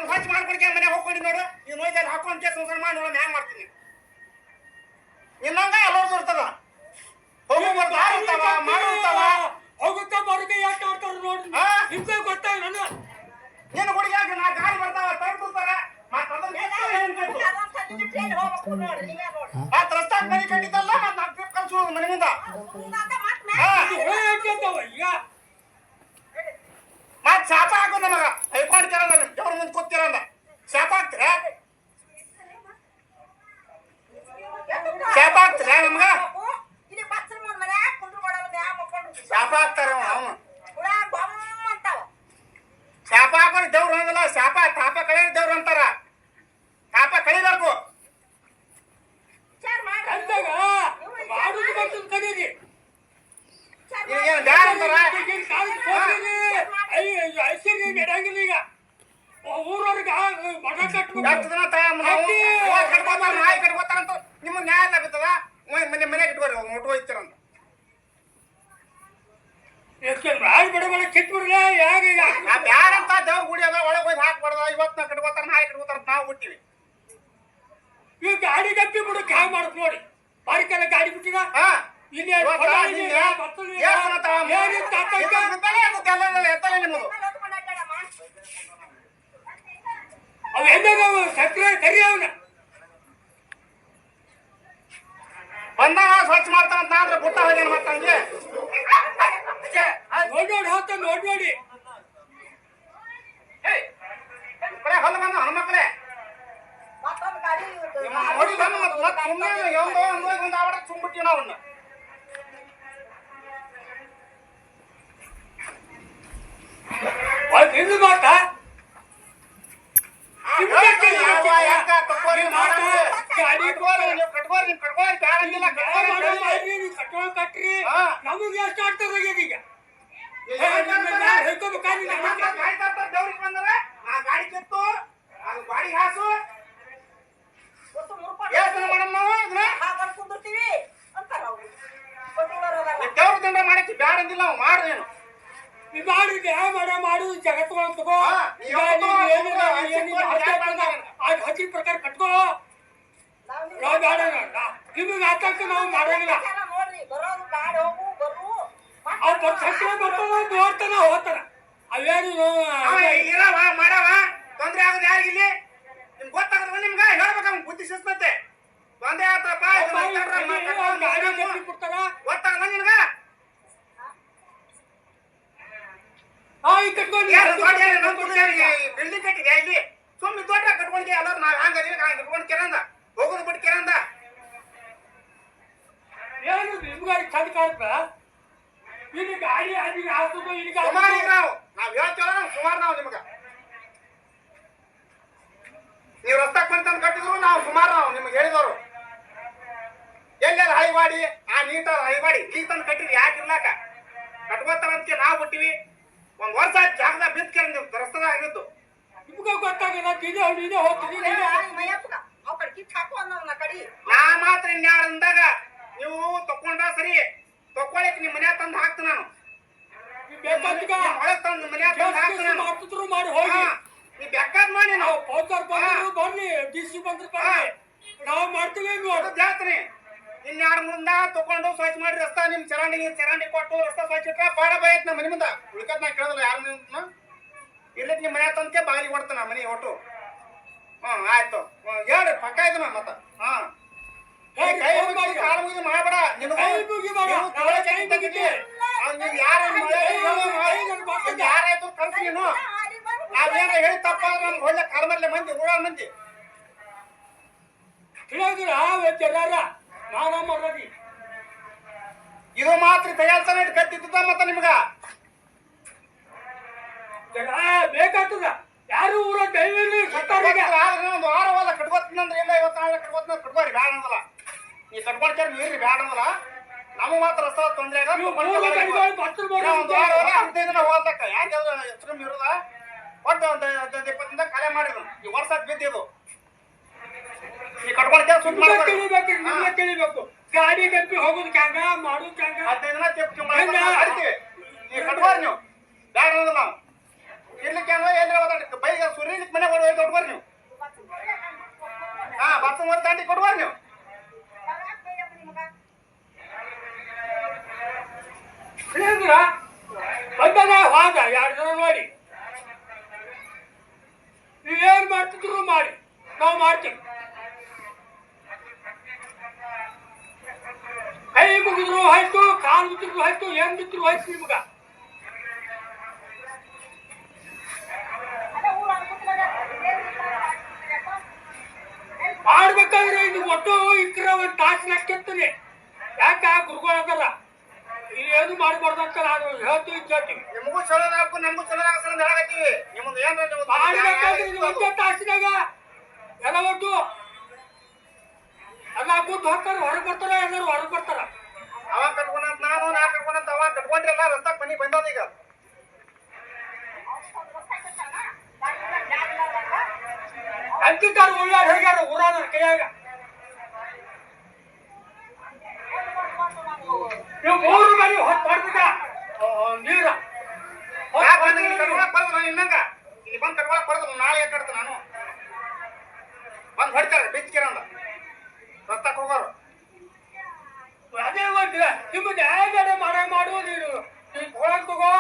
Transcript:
ಸ್ವಚ್ಛ ಮಾಡ್ಕೊಡ್ಕೆ ಮನೆ ಹೋಗ್ಕೊಂಡು ನೋಡು ಈ ನೋಯ್ದಲ್ಲಿ ಹಾಕೊಂಡ್ ಸಂಸಾರ ಮಾಡಿ ನೋಡೋಣ ಹ್ಯಾಂಗ ಮಾಡ್ತೀನಿ ಇನ್ನಂಗ ಎಲ್ಲೋದು ಇರ್ತದ ಹೋಗ್ಬಾರ್ದು ಆರುತ್ತಾವ ಮಾಡಿರ್ತಾವ ಹೋಗುತ್ತಾ ಬರುತ್ತಾ ಯಾಕೆ ಆಡ್ತಾರ ನೋಡಿ ನಿಮ್ಗೆ ಗೊತ್ತಾಗ ನಾನು ನೀನು ಹುಡುಗಿಯಾಗ ನಾ ಗಾಡಿ ಬರ್ತಾವ ತರ್ಬಿಡ್ತಾರ ಮತ್ ರಸ್ತಾಗ ಮನೆ ಕಟ್ಟಿದ್ದಲ್ಲ ಮತ್ ನಾ ಟ್ರಿಪ್ ಕಳ್ಸೋದು ಮನೆ ಮುಂದ ಈಗ ಮತ್ ಶಾಪ ಹಾಕು ನಮಗ ಹೈಕೊಂಡು ಕೇಳಲ್ಲ ನಿಮ್ ದೇವ್ರ ಮುಂದೆ ಕೂತಿರಲ್ಲ ಶಾಪ ಹಾಕ್ತೀರ ಶಾಪ ಹಾಕ್ತೀರ ನಮ್ಗ ಶಾಪ ಹಾಕ್ತಾರ ಅವನು ಶಾಪ ಹಾಕೋರು ದೇವ್ರು ಅನ್ನೋದಿಲ್ಲ ಶಾಪ ತಾಪ ಕಳೆಯ ದೇವ್ರು ಅಂತಾರ ತಾಪ ಕಳಿಬೇಕು ಕಡೀರಿ ಬ್ಯಾಡ ಅಂತಾರ ನಡೆಯಂಗಿಲ್ಲ ಈಗ ಊರವ್ರಿಗೆ ಮಠ ಕಟ್ಬೇಕು ನಾಯಿ ಕಟ್ಕೋತಾರಂತ ನಿಮ್ಗೆ ನ್ಯಾಯ ಲಭಿಸ್ತದ ಮನೆ ಇಟ್ಕೋರಿ ಒಟ್ಟು ಹೋಯ್ತಿರಂತ ಬಿಡಬೇಡ ಕಿಟ್ಬಿಡ್ಲ ಹೇಗೆ ಬ್ಯಾಡ ಅಂತ ದೇವ್ರ ಗುಡಿ ಅದ ಒಳಗೆ ಹೋಗಿ ಹಾಕ್ಬಾರ್ದ ಇವತ್ತು ನಾ ಕಟ್ಕೋತಾರ ನಾಯಿ ಕಟ್ಕೋತಾರ ನಾವು ಹುಟ್ಟಿವಿ ಈಗ ಗಾಡಿ ಗಪ್ಪಿ ಬಿಡಕ್ಕೆ ಹ್ಯಾಂಗ ಮಾಡುದು ನೋಡಿ ಬಾರಿಕೆಲ್ಲ ಗಾಡಿ ಬಿಟ್ಟಿನ ಇಲ್ಲಿ ಅವ್ ಹೆಂಗಾಗ ಸಕ್ಕರೆ ಕರಿ ಅವನ ಬಂದಾಗ ಸ್ವಚ್ಛ ಮಾಡ್ತಾನಂತ ಅಂದ್ರೆ ಬುಟ್ಟ ಹೋಗ್ಯಾನ ಮತ್ತಂಗೆ ನೋಡ್ ಹೋಗ್ತ ನೋಡಿ ಹೊಲ ಬಂದ ಹನುಮಕ್ಕಳೇ ನೋಡಿ ಬಂದು ಮತ್ತೆ ಒಂದು ಆವಡ ತುಂಬಿಟ್ಟಿವಿ ನಾವನ್ನ ಇದು ಮಾತಾ ಕಟ್ರಿ ನಮಗೆ ಎಷ್ಟು ಆಗ್ತದ ಈಗ ದೇವ್ರಿಗೆ ಬಂದವ ಆ ಗಾಡಿ ಕಿತ್ತು ಅದು ಗಾಡಿ ಹಾಸು ಮೇಡಮ್ ನಾವು ದೇವ್ರ ದಂಡ ಮಾಡಕ್ಕೆ ಬ್ಯಾಡ ಅಂದಿಲ್ಲ ನಾವು ಮಾಡ್ದೇನು ಈ ಮಾಡಿದ್ದೆ ಮಾಡು ಜಗತ್ಗಳು ತಗೋ ಹಚ್ಚಿ ಪ್ರಕಾರ ಕಟ್ಕೋ ನಾವು ಬೇಡ ನಿಮಗೆ ಆತಂಕ ನಾವು ಮಾಡೋಂಗಿಲ್ಲ ಅವ್ರು ಸಕ್ಕರೆ ಬರ್ತಾನ ನೋಡ್ತಾನ ಹೋಗ್ತಾನ ಅವೇನು ಇರವ ಮಾಡವ ತೊಂದ್ರೆ ಆಗೋದು ಯಾರಿಗಿಲ್ಲಿ ನಿಮ್ಗೆ ಗೊತ್ತಾಗದ ನಿಮ್ಗೆ ಹೇಳ್ಬೇಕ ಬುದ್ಧಿ ಶಿಸ್ತತೆ ತೊಂದ್ರೆ ಆತಪ್ಪ ಗೊತ್ತಾಗಲ್ಲ ನಿನ್ಗ ಬಿಲ್ಡಿಂಗ್ ಕಟ್ಟಿದೆ ಇಲ್ಲಿ ಸುಮ್ಮನೆ ದೊಡ್ಡ ಕಟ್ಕೊಂಡಿ ಎಲ್ಲರೂ ನಾವ್ ಹಂಗ ಕಟ್ಕೊಂಡು ಕೆರಂದ ಹೋಗೋದು ಬಿಟ್ಟು ಕೆರಂದ ಏನು ನಿಮ್ಗೆ ಚಂದ ಕಾಣ್ತ ಇಲ್ಲಿ ಗಾಡಿ ಅಲ್ಲಿಗೆ ಹಾಕೋದು ಇಲ್ಲಿ ಸುಮಾರು ನಾವ್ ಹೇಳ್ತೇವಲ್ಲ ಸುಮಾರು ನಾವು ನಿಮ್ಗ ನೀವು ರಸ್ತೆ ಬಂತಂದು ಕಟ್ಟಿದ್ರು ನಾವು ಸುಮಾರು ನಾವು ನಿಮ್ಗೆ ಹೇಳಿದವರು ಎಲ್ಲೆಲ್ಲ ಹೈವಾಡಿ ಆ ನೀಟ ಹೈವಾಡಿ ಈ ತಂದು ಕಟ್ಟಿದ್ರಿ ಯಾಕಿರ್ಲಾಕ ಕಟ್ಕೋತಾರಂತ ನಾವು ಬಿಟ್ಟಿವಿ ಒಂದ್ ವರ್ಷ ಜಾಗದಾಗ ಬಿತ್ಕೇಳ ನೀವು ರಸ್ತದ ಆಗಿದ್ದು ನಿಮ್ಗೆ ಗೊತ್ತಾಗಲ್ಲ ನೀನೇ ಹೋಗ್ತೀನಿ ನಾ ಮಾತ್ರ ಇನ್ಯಾರ ಅಂದಾಗ ನೀವು ತಕೊಂಡ ಸರಿ ತಕೊಳಕ್ ನಿಮ್ ಮನ್ಯಾಗ ತಂದು ಹಾಕ್ತ ನಾನು ಒಳಗ್ ತಂದು ಮನ್ಯಾಗ ತಂದು ಹಾಕ್ತ ನಾನು ಮಾಡಿ ಹೋಗಿ ನೀ ಬೇಕಾದ್ ಮಾಡಿ ನಾವು ಬರ್ಲಿ ಡಿಸಿ ಬಂದ್ರು ನಾವು ಮಾಡ್ತೀವಿ ಹೇಳ್ತೀನಿ ಇನ್ಯಾರ ಮುಂದ ತಕೊಂಡು ಸ್ವಚ್ಛ ಮಾಡಿ ರಸ್ತಾ ನಿಮ್ ಚರಂಡಿ ಕೊಟ್ಟು ರಸ್ತಾ ಸ್ವಚ್ಛ ಇಟ್ಟ ಬಾಳ ಬಯತ್ ನಮ್ಮ ಮನೆ ಮುಂದ ಉಳ್ಕದ್ ನಾ ಕೇಳೋದಿಲ್ಲ ಯಾರ ಇರ್ಲಿಕ್ ನಿಮ್ ಮನೆ ತಂದಕ್ಕೆ ಬಾಗಿಲಿ ಕೊಡ್ತಾನ ಮನೆ ಒಟ್ಟು ಆಯ್ತು ಹೇಳ್ರಿ ಪಕ್ಕ ಇದನ್ನ ಮತ್ತ ಕಾಲ ಮುಗಿದು ಮಾಡಬೇಡ ಯಾರಾಯ್ತು ಕಲ್ಸಿ ನೀನು ನಾವೇನ ಹೇಳಿ ತಪ್ಪ ನಮ್ಗೆ ಒಳ್ಳೆ ಕಾಲ್ಮರ್ಲೆ ಮಂದಿ ಊಳ ಮಂದಿ ತಿಳಿಯೋದಿಲ್ಲ ನಾನ ಮರದಿ ಇದು ಮಾತ್ರ ತಯಾಳ್ತಾನೆ ಕತ್ತಿದ್ದ ಮತ್ತ ನಿಮ್ಗ ಬೇಕಾಗ್ತದ ಯಾರು ಊರ ದೈವಲ್ಲಿ ಒಂದು ವಾರ ಹೋದ ಕಟ್ಕೋತೀನಂದ್ರೆ ಇಲ್ಲ ಇವತ್ತು ನಾಳೆ ಕಟ್ಕೋತೀನಿ ಕಟ್ಕೋರಿ ಬ್ಯಾಡ ಅನ್ನಲ್ಲ ನೀ ಕಟ್ಕೊಳ್ತಾರ ನೀರ್ರಿ ಬ್ಯಾಡ ಅನ್ನಲ್ಲ ನಮಗ್ ಮಾತ್ರ ರಸ್ತ ತೊಂದ್ರೆ ಒಂದು ವಾರ ಹೋದ 15 ದಿನ ಹೋದಕ್ಕ ಯಾಕೆ ಹೆಸರು ಇರುದ ಒಟ್ಟು ಒಂದು 20 ದಿನ ಕಲೆ ಮಾಡಿದ್ರು ಈ ವರ್ಷ ಬಿದ್ದಿದ್ದು ಈ ಕಟ್ಕೊಳ್ತೇವೆ ಸುಟ್ಟು ತಿಳಿಬೇಕು ಗಾಡಿ ಗಪ್ಪಿ ಹೋಗೋದು ಕ್ಯಾಂಗ ಮಾಡೋದು ಕ್ಯಾಂಗ 15 ದಿನ ಅಡ್ತೀವಿ ನೀವು ಕಟ್ಕೋರಿ ನೀವು ಬ್ಯಾಡ ಅನ್ನೋದು ನಾವು ಇರ್ಲಿಕ್ಕೆ ಎಲ್ಲಿ ಬೈಗ ಸುರಿಲಿಕ್ಕೆ ಮನೆ ಒಯ್ದು ಕೊಟ್ಕೋರಿ ನೀವು. ಹಾ ಬಸ್ ಮೂರು ದಾಂಡಿ ಕೊಟ್ಕೋರಿ ನೀವು. ಇಳಿದ್ರ ಬಂದಾಗ ಹೋದ 2 ಜನ ನೋಡಿ ನೀವೇನ್ ಮಾಡ್ತಿದ್ರು ಮಾಡಿ ನಾವು ಮಾಡ್ತೀವಿ. ಕೈ ಮುಗಿದ್ರು ಆಯ್ತು, ಕಾಲು ಬಿಟ್ಟಿದ್ರು ಆಯ್ತು, ಏನ್ ಬಿದ್ರು ಆಯ್ತು ನಿಮ್ಗ. ಮಾಡ್ಬೇಕಾದ್ರೆ ಇದು ಒಟ್ಟು ಇಕ್ರ ಒಂದು ತಾಸು ಲೆಕ್ಕಿರ್ತೀನಿ. ಯಾಕ ಗುರುಗಳು ಅದಲ್ಲ ಏನು ಮಾಡ್ಬಾರ್ದಂತ ನಾನು ಹೇಳ್ತೀವಿ ಕೇಳ್ತೀವಿ. ನಿಮಗೂ ಚಲೋ ಹಾಕು ನಮಗೂ ಚಲೋ ಹಾಕ್ಸಲ ಅಂತ ಹೇಳಕತ್ತೀವಿ. ನಿಮ್ದು ಏನ್ರ ನೀವು ಮಾಡ್ಬೇಕಾದ್ರೆ ಇದು ಒಂದೇ ತಾಸಿನಾಗ ಎಲ್ಲ ಒಟ್ಟು ಎಲ್ಲ ಕೂತ್ ಹೋಗ್ತಾರ, ಹೊರಗೆ ಬರ್ತಾರ, ಎಲ್ಲರೂ ಹೊರಗೆ ಬರ್ತಾರ. ಅವ ಕಟ್ಕೊಂಡಂತ ನಾನು ನಾ ಕಟ್ಕೊಂಡಂತ ಅವ ಕಟ್ಕೊಂಡ್ರೆಲ್ಲ ರಸ್ತಾಕ್ ಮನಿ ಬಂದದ ಈಗ. ಅಂತಿದ್ದಾರು ಉಳ್ಳಾಡ್ ಹೋಗ್ಯಾರ ಊರಾನ ಕೈಯಾಗ. ನೀವು 3 ಮನೆ ಹೊತ್ತು ಹೊಡ್ಬಿಟ್ಟ ನೀರ ಯಾಕೆ ಬಂದ ಇಲ್ಲಿ ಕಟ್ಕೊಳಕ್ ಬರೋದು ನಾನು ಇನ್ನಂಗ ಇಲ್ಲಿ ಬಂದು ಕಟ್ಕೊಳಕ್ ಬರೋದು. ನಾಳೆ ಕಟ್ತು ನಾನು ಬಂದು ಹೊಡಿತಾರೆ ಬೆಚ್ಕಿರಂದ ರಸ್ತಾಕ್ ಹೋಗೋರು. ಅದೇ ಒಂದು ನಿಮ್ಮ ನ್ಯಾಯ ಮಾಡು ನೀನು ತಗೊಳಕ್ ತಗೋ